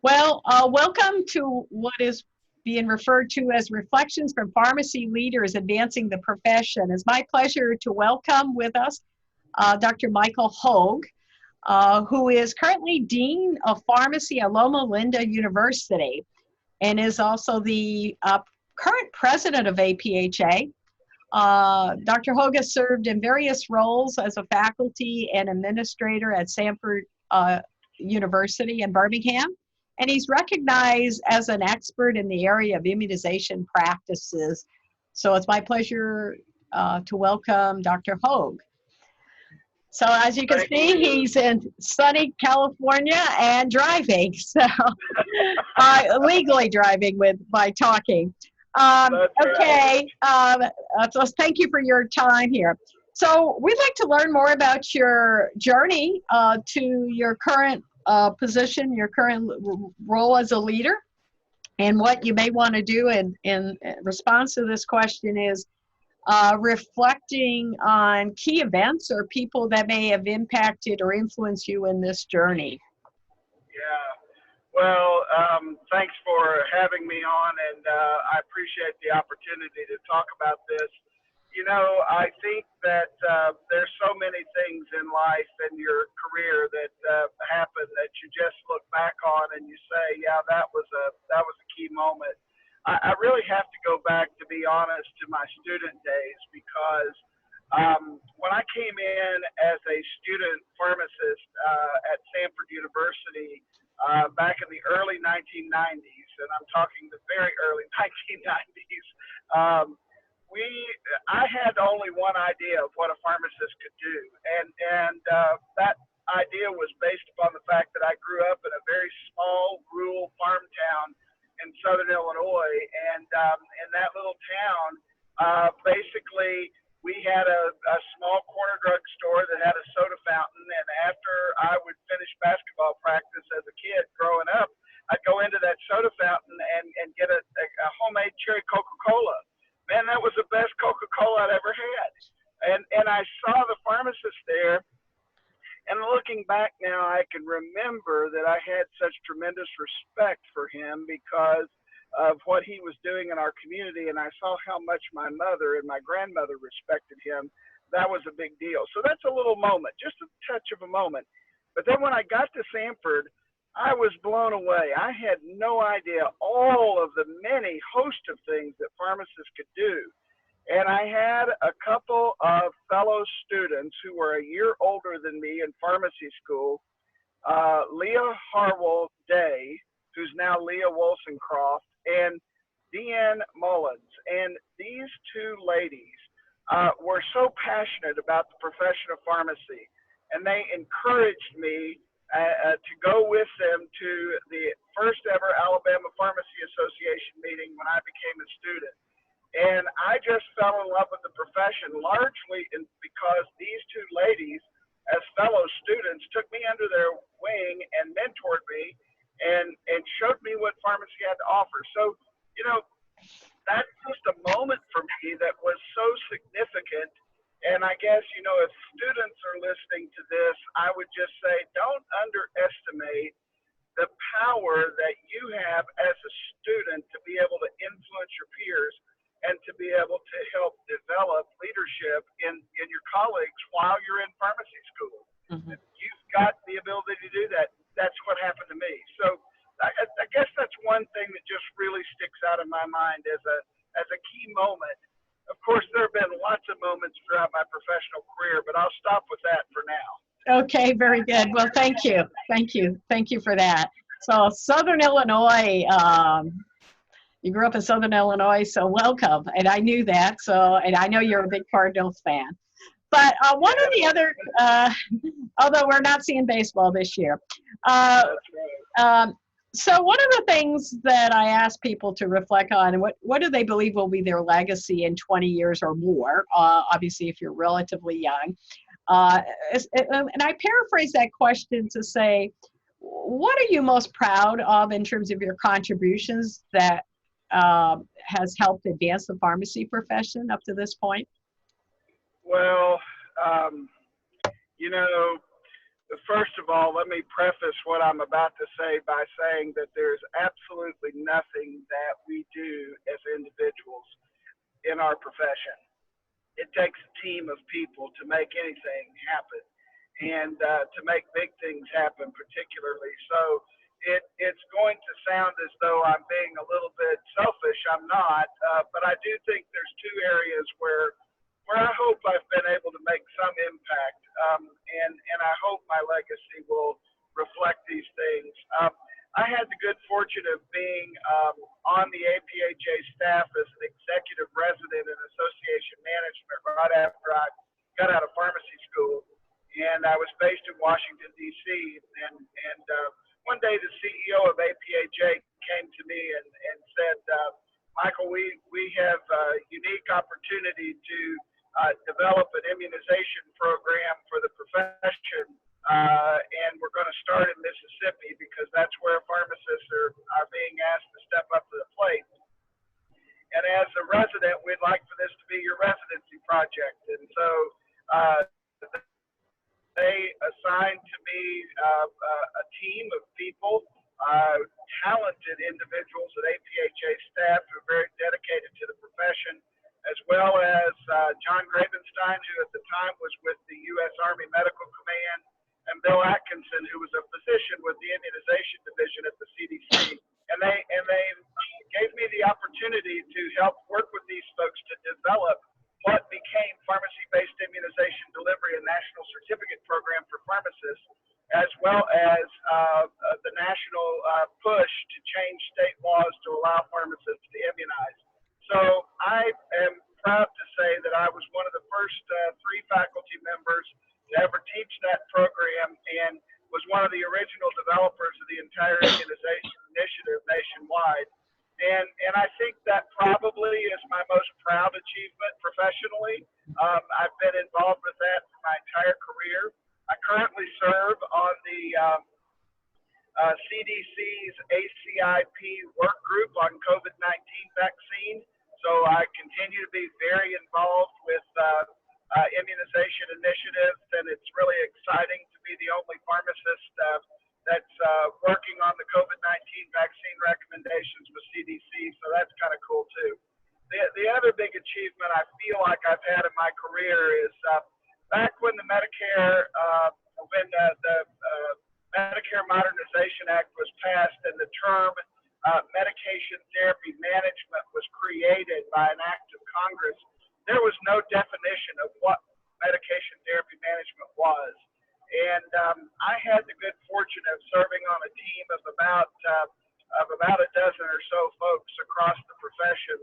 Welcome to what is being referred to as Reflections from Pharmacy Leaders Advancing the Profession. It's my pleasure to welcome with us Dr. Michael Hogue, who is currently Dean of Pharmacy at Loma Linda University and is also the current president of APHA. Dr. Hogue has served in various roles as a faculty and administrator at Sanford University in Birmingham. And he's recognized as an expert in the area of immunization practices. So it's my pleasure to welcome Dr. Hogue. So as you can see, he's in sunny California and driving, so legally driving by talking. Okay, so thank you for your time here. So we'd like to learn more about your journey to your current position, your current role as a leader, and what you may want to do in response to this question is reflecting on key events or people that may have impacted or influenced you in this journey. Yeah, well, thanks for having me on, and I appreciate the opportunity to talk about this. You know, I think that there's so many things in life and your career that happen that you just look back on and you say, yeah, that was a key moment. I really have to go back, to be honest, to my student days, because when I came in as a student pharmacist at Sanford University back in the early 1990s, and I'm talking the very early 1990s, I had only one idea of what a pharmacist could do, and that idea was based upon the fact that I grew up in a very small rural farm town in southern Illinois, and in that little town, basically we had a small corner drugstore that had a soda fountain, and after I would finish basketball practice as a kid growing up, I'd go into that soda fountain and get a homemade cherry Coca-Cola. Man, that was the best Coca-Cola I'd ever had. And I saw the pharmacist there, and looking back now, I can remember that I had such tremendous respect for him because of what he was doing in our community, and I saw how much my mother and my grandmother respected him. That was a big deal. So that's a little moment, just a touch of a moment. But then when I got to Sanford, I was blown away. I had no idea all of the many host of things that pharmacists could do. And I had a couple of fellow students who were a year older than me in pharmacy school, Leah Harwell Day, who's now Leah Wollsonecroft, and Deanne Mullins. And these two ladies were so passionate about the profession of pharmacy, and they encouraged me to go with them to the first ever Alabama Pharmacy Association meeting when I became a student. And I just fell in love with the profession largely because these two ladies, as fellow students, took me under their wing and mentored me and showed me what pharmacy had to offer. So, you know, that's just a moment for me that was so significant. And I guess, you know, if students are listening to this, I would just say, don't underestimate the power that you have as a student to be able to influence your peers and to be able to help develop leadership in your colleagues while you're in pharmacy school. Mm-hmm. You've got the ability to do that. That's what happened to me. So I guess that's one thing that just really sticks out in my mind as a key moment. Of course, there have been lots of moments throughout my professional career, but I'll stop with that for now. Okay, very good. Well, thank you. Thank you. Thank you for that. So Southern Illinois, you grew up in Southern Illinois, so welcome. And I knew that, and I know you're a big Cardinals fan. But one of the other, although we're not seeing baseball this year, so one of the things that I ask people to reflect on, and what do they believe will be their legacy in 20 years or more, obviously if you're relatively young. And I paraphrase that question to say, what are you most proud of in terms of your contributions that has helped advance the pharmacy profession up to this point? Well, you know, First of all, let me preface what I'm about to say by saying that there's absolutely nothing that we do as individuals in our profession. It takes a team of people to make anything happen, and to make big things happen particularly. So it's going to sound as though I'm being a little bit selfish. I'm not, but I do think there's two areas where I hope I've been able to make some impact, and I hope my legacy will reflect these things. I had the good fortune of being on the APHA staff as an executive resident in association management right after I got out of pharmacy school, and I was based in Washington, D.C. And one day the CEO of APHA came to me and said, Michael, we have a unique opportunity to develop an immunization program for the profession, and we're going to start in Mississippi because that's where pharmacists are being asked to step up to the plate. And as a resident, we'd like for this to be your residency project. And so they assigned to me a team of people, talented individuals at APHA staff who are very dedicated to the profession, as well as John Gravenstein, who at the time was with the U.S. Army Medical Command, and Bill Atkinson, who was a physician with the immunization division at the CDC. And they gave me the opportunity to help work with these folks to develop what became pharmacy-based immunization delivery and national certificate program for pharmacists, as well as the national push to change state laws to allow pharmacists to immunize. So I am proud to say that I was one of the first 3 faculty members to ever teach that program, and was one of the original developers of the entire immunization initiative nationwide. And I think that probably is my most proud achievement professionally. I've been involved with that for my entire career. I currently serve on the CDC's ACIP work group on COVID-19 vaccine. So I continue to be very involved with immunization initiatives, and it's really exciting to be the only pharmacist that's working on the COVID-19 vaccine recommendations with CDC. So that's kind of cool too. The other big achievement I feel like I've had in my career is back when the Medicare Medicare Modernization Act was passed and the term medication therapy management was created by an act of Congress. There was no definition of what medication therapy management was. And I had the good fortune of serving on a team of about a dozen or so folks across the profession,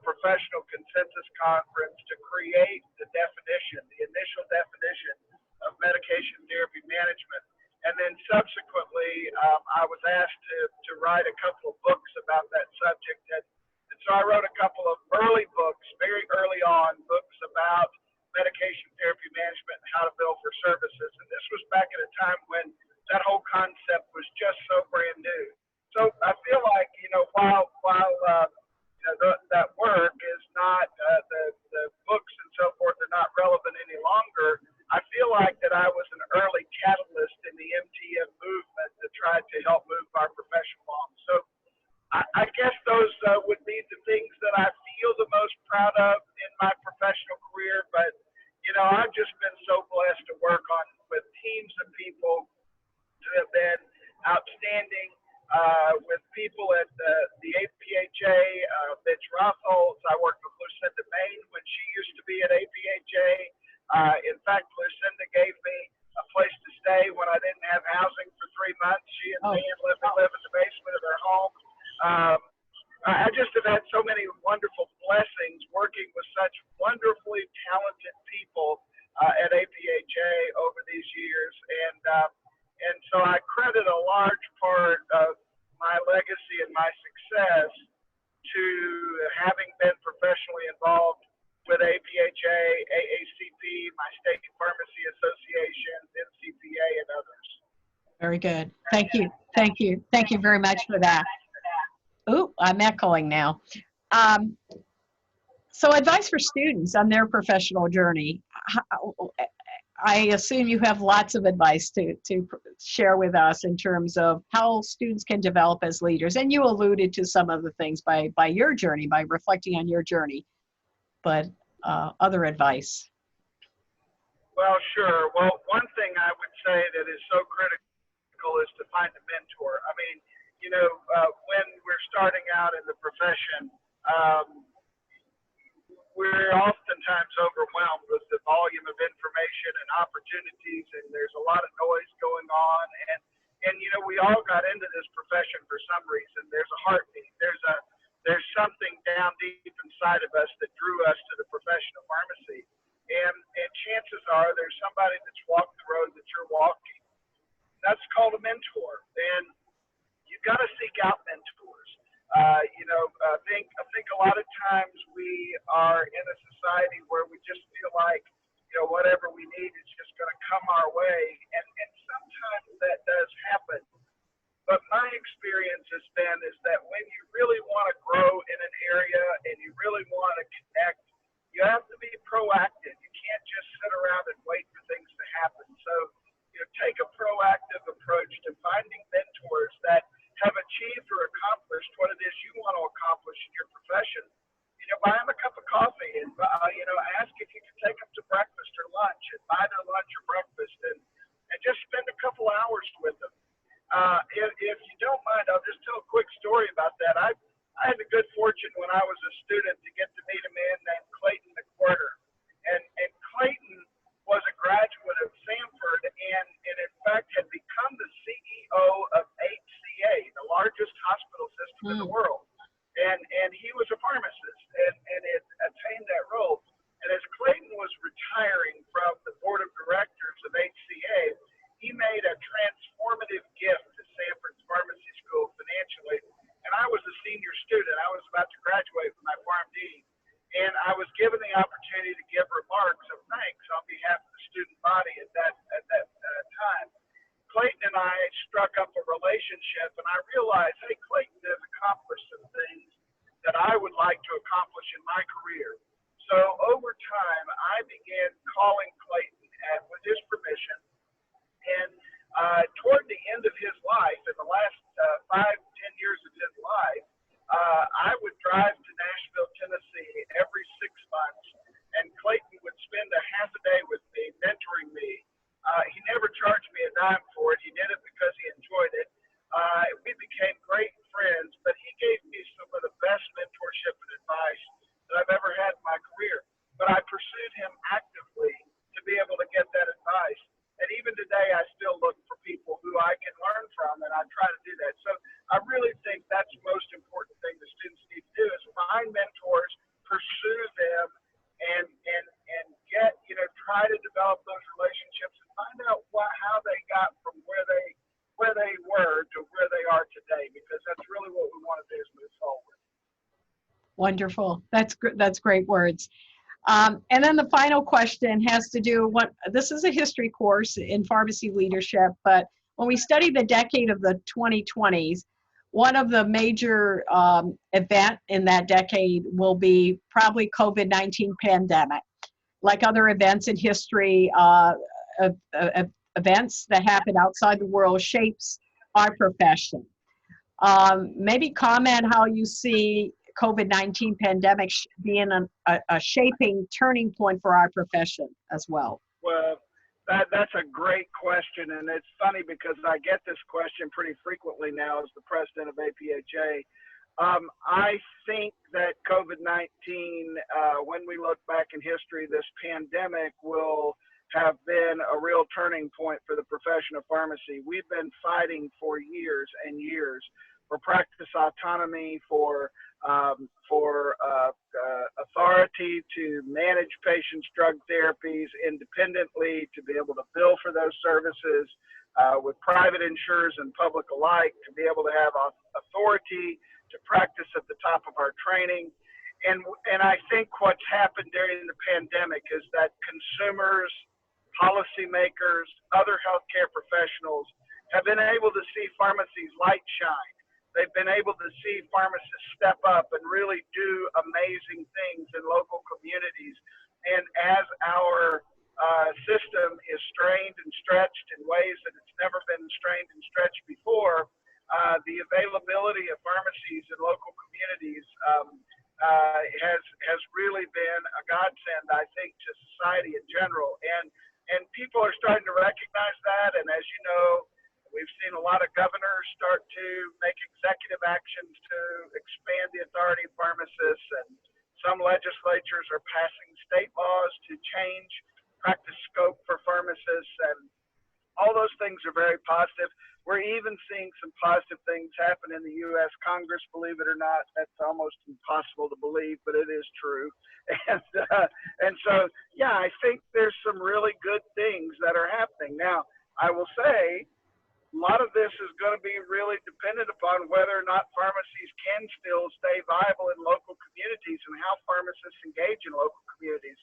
professional consensus conference, to create the definition, the initial definition of medication therapy management. And then subsequently, I was asked to write a couple of books about that subject. And so I wrote a couple of early books, very early on, books about medication therapy management and how to bill for services. And this was back at a time when that whole concept was just so brand new. So I feel like, while that work is not, the books and so forth are not relevant any longer, I feel like that I was an early catalyst in the MTM movement that tried to help move our profession along. So I guess those would be the things that I feel the most proud of in my professional career. But, I've just been so blessed to work with teams of people who have been outstanding, with people at the APHA, Mitch Rothholz. I worked with Lucinda Main when she used to be at APHA. In fact, Lucinda gave me a place to stay when I didn't have housing for 3 months. She and Dan let me live in the basement of their home. I just have had so many wonderful blessings working with such wonderfully talented people at APHA over these years. And so I credit a large part of my legacy and my success to having been professionally involved with APHA, AACP, my state pharmacy associations, NCPA, and others. Very good. Thank you. Thank you. Thank you very much for that. Oh, I'm echoing now. So advice for students on their professional journey. I assume you have lots of advice to share with us in terms of how students can develop as leaders. And you alluded to some of the things by your journey, by reflecting on your journey, but other advice. Well, sure. Well, one thing I would say that is so critical is to find a mentor. I mean, when we're starting out in the profession, we're oftentimes overwhelmed with the volume of information and opportunities, and there's a lot of noise going on. And we all got into this profession for some reason. There's a heartbeat. There's something down deep inside of us that drew us to the profession of pharmacy. And chances are there's somebody that's walked the road that you're walking. That's called a mentor. And you've got to seek out mentors. I think a lot of times we are in a society where we just feel like, whatever we need is just going to come our way. And sometimes that does happen. But my experience has been is that when you really want to grow in an area and you really want to connect, you have to be proactive. You can't just sit around and wait for things to happen. So, take a proactive approach to finding mentors that have achieved or accomplished what it is you want to accomplish in your profession. Buy them a cup of coffee and, ask if you can take them to breakfast or lunch and buy their lunch or breakfast and just spend a couple hours with them. If you don't mind, I'll just tell a quick story about that. I had the good fortune when I was a student to get to meet a man named Clayton McWhirter. And Clayton was a graduate of Samford and in fact had become the CEO of HCA, the largest hospital system in the world. And he was a pharmacist and had attained that role. And as Clayton was retiring from the board of directors of HCA, he made a transformative gift to Samford's Pharmacy School financially. And I was a senior student. I was about to graduate with my PharmD. And I was given the opportunity to give remarks of thanks on behalf of the student body at that time. Clayton and I struck up a relationship, and I realized, hey, Clayton has accomplished some things that I would like to accomplish in my career. So over time, I began calling Clayton with his permission. And toward the end of his life, in the last 5-10 years of his life, I would drive to Nashville, Tennessee every 6 months, and Clayton would spend a half a day with me, mentoring me. He never charged me a dime for it. He did it because he enjoyed it. We became great friends, but he gave me some of the best mentorship and advice that I've ever had in my career. But I pursued him actively to be able to get that advice. And even today, I still look for people who I can learn from, and I try to do that. So I really think that's the most important thing the students need to do is find mentors, pursue them, and get, try to develop those relationships and find out how they got from where they were to where they are today, because that's really what we want to do is move forward. Wonderful. That's great words. And then the final question has to do this is a history course in pharmacy leadership, but when we study the decade of the 2020s, one of the major event in that decade will be probably COVID-19 pandemic. Like other events in history, events that happen outside the world shapes our profession. Maybe comment how you see COVID-19 pandemic being a shaping turning point for our profession as well. Well, that's a great question, and it's funny because I get this question pretty frequently now as the president of APHA. I think that COVID-19, when we look back in history, this pandemic will have been a real turning point for the profession of pharmacy. We've been fighting for years and years for practice autonomy, for authority to manage patients' drug therapies independently, to be able to bill for those services with private insurers and public alike, to be able to have authority to practice at the top of our training. And I think what's happened during the pandemic is that consumers, policymakers, other healthcare professionals have been able to see pharmacies light shine. They've been able to see pharmacists step up and really do amazing things in local communities. And as our system is strained and stretched in ways that it's never been strained and stretched before, the availability of pharmacies in local communities has really been a godsend, I think, to society in general. And people are starting to recognize that. And as you know, we've seen a lot of governors start to make executive actions to expand the authority of pharmacists, and some legislatures are passing state laws to change practice scope for pharmacists, and all those things are very positive. We're even seeing some positive things happen in the U.S. Congress, believe it or not. That's almost impossible to believe, but it is true. And so, yeah, I think there's some really good things that are happening. Now, I will say a lot of this is going to be really dependent upon whether or not pharmacies can still stay viable in local communities and how pharmacists engage in local communities.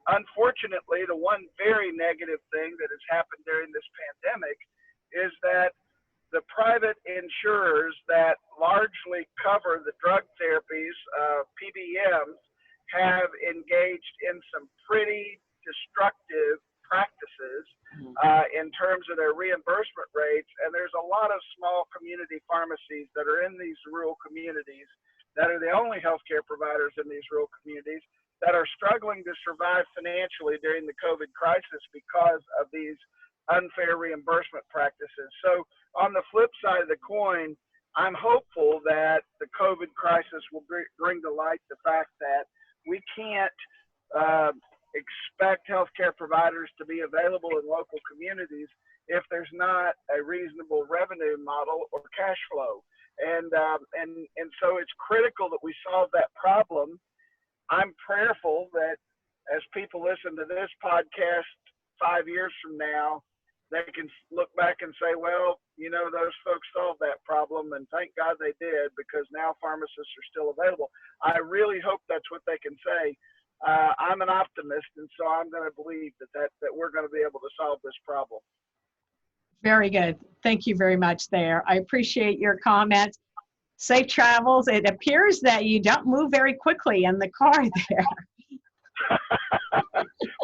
Unfortunately, the one very negative thing that has happened during this pandemic is that the private insurers that largely cover the drug therapies, PBMs, have engaged in some pretty destructive practices in terms of their reimbursement rates. And there's a lot of small community pharmacies that are in these rural communities that are the only healthcare providers in these rural communities that are struggling to survive financially during the COVID crisis because of these unfair reimbursement practices. So on the flip side of the coin, I'm hopeful that the COVID crisis will bring to light the fact that we can't expect healthcare providers to be available in local communities if there's not a reasonable revenue model or cash flow. And so it's critical that we solve that problem. I'm prayerful that as people listen to this podcast 5 years from now, they can look back and say, well, you know, those folks solved that problem, and thank God they did, because now pharmacists are still available. I really hope that's what they can say. I'm an optimist, and so I'm going to believe that we're going to be able to solve this problem. Very good. Thank you very much there. I appreciate your comments. Safe travels. It appears that you don't move very quickly in the car there.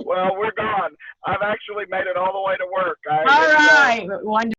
Well, we're gone. I've actually made it all the way to work. All right. Wonderful.